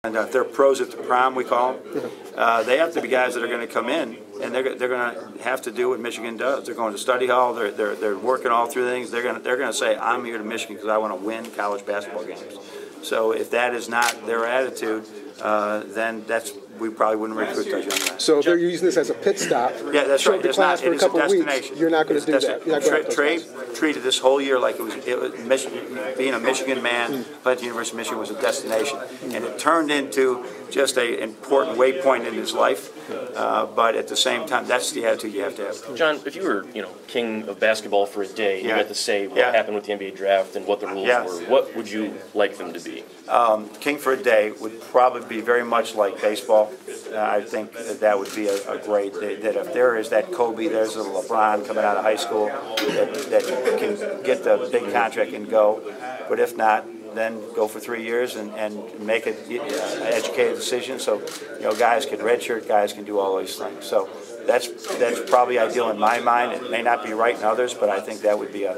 And if they're pros at the prom, we call them, they have to be guys that are going to come in, and they're going to have to do what Michigan does. They're going to study hall. They're working all through things. They're going to say, I'm here to Michigan because I want to win college basketball games. So if that is not their attitude, then we probably wouldn't recruit those young men. So if they're using this as a pit stop, yeah, that's right. The class for a couple of weeks, you're not going to do that. Trey treated this whole year like it was Michigan, being a Michigan man, but the University of Michigan was a destination, and it turned into just an important waypoint in his life. But at the same time, that's the attitude you have to have. John, if you were, king of basketball for a day, you got to say what happened with the NBA draft and what the rules were. What would you like them to be? King for a day would probably be very much like baseball. I think that would be a great, that if there is that Kobe, there's a LeBron coming out of high school that can get the big contract and go. But if not, then go for 3 years and make an educated decision. So, guys can redshirt, guys can do all those things. So that's probably ideal in my mind. It may not be right in others, but I think that would be a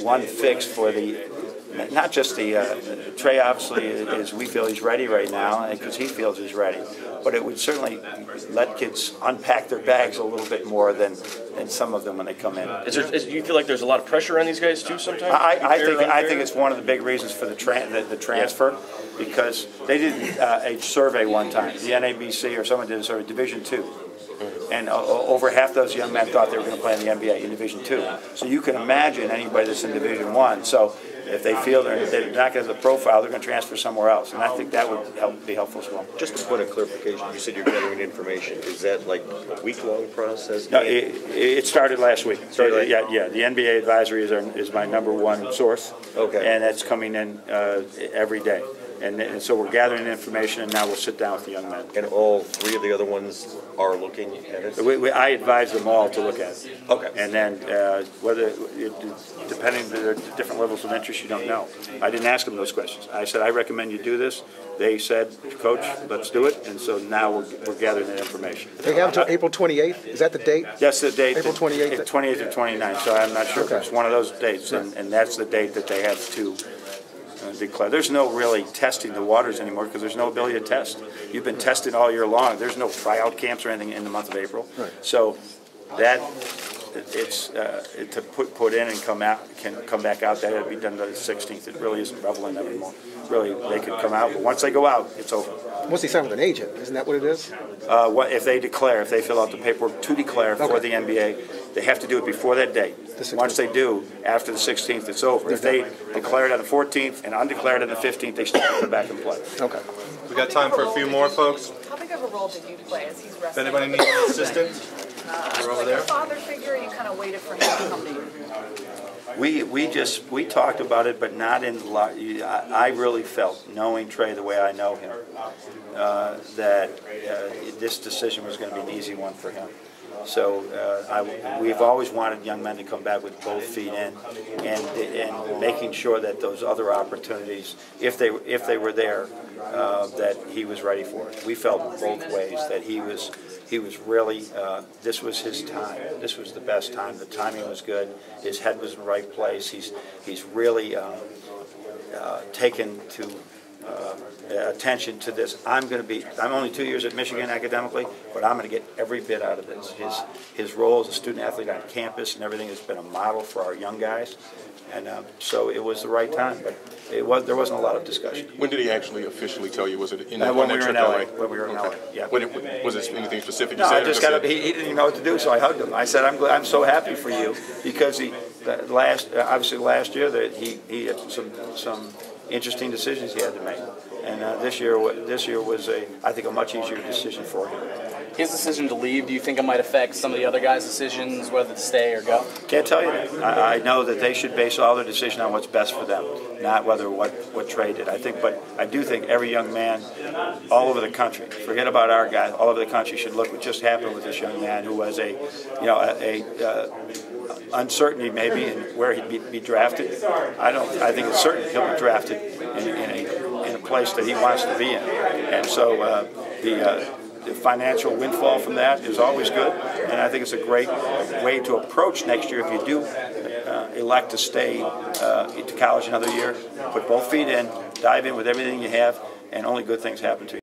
one fix for not just the Trey. Obviously, we feel he's ready right now, because he feels he's ready. But it would certainly let kids unpack their bags a little bit more than some of them when they come in. Do you feel like there's a lot of pressure on these guys too sometimes? I think it's one of the big reasons for the transfer, because they did a survey one time. The NABC or someone did a survey, Division II. And over half those young men thought they were going to play in the NBA in Division II. So you can imagine anybody that's in Division I. So if they feel they're not going to have the profile, they're going to transfer somewhere else. And I think that would be helpful as well. Just a point of clarification, you said you're gathering information. Is that like a week-long process? No, it started last week. Yeah. The NBA advisory is my #1 source. Okay. And that's coming in every day. And so we're gathering information, and now we'll sit down with the young men. And all 3 of the other ones are looking at it? I advise them all to look at it. Okay. And then depending on the different levels of interest, you don't know. I didn't ask them those questions. I said, I recommend you do this. They said, Coach, let's do it. And so now we're gathering that information. They have until April 28th? Is that the date? That's the date. April 28th? 28th or 29th, so I'm not sure. Okay. It's one of those dates, and that's the date that they have to declare. There's no really testing the waters anymore because there's no ability to test. You've been tested all year long. There's no tryout camps or anything in the month of April. Right. So that it's to put in and come back out. That would be done by the 16th. It really isn't relevant anymore. Really, they could come out, but once they go out, it's over. Once they sign with an agent, isn't that what it is? If they declare, if they fill out the paperwork to declare for the NBA, they have to do it before that date. Once they do, after the 16th, it's over. If they declare it on the 14th and undeclared on the 15th, they still come back and play. Okay. We got time for a few more, folks. How big of a role did you play as he's wrestling? If anybody needs an assistant, you're over there. A father figure, you kind of waited for him to come to you. We talked about it, but not in. I really felt, knowing Trey the way I know him, that this decision was going to be an easy one for him. So we've always wanted young men to come back with both feet in, and making sure that those other opportunities, if they were there, that he was ready for it. We felt both ways that he was really, this was his time. This was the best time. The timing was good. His head was in the right place. He's really taken to attention to this. I'm only 2 years at Michigan academically, but I'm going to get every bit out of this. His role as a student athlete on campus and everything has been a model for our young guys, and so it was the right time. But there wasn't a lot of discussion. When did he actually officially tell you? Was it in when we were in LA? When we were in LA, yeah. Was it anything specific? No, I just got. He didn't even know what to do, so I hugged him. I said, "I'm so happy for you," because obviously last year that he had some interesting decisions he had to make. And this year was I think a much easier decision for him. His decision to leave, do you think it might affect some of the other guys' decisions, whether to stay or go? Can't tell you that. I know that they should base all their decision on what's best for them, not what Trey did. But I do think every young man all over the country, forget about our guys, all over the country should look what just happened with this young man who was a uncertainty maybe in where he'd be drafted. I think it's certain he'll be drafted in a place that he wants to be in, and so the financial windfall from that is always good, and I think it's a great way to approach next year if you do elect to stay to college another year. Put both feet in, dive in with everything you have, and only good things happen to you.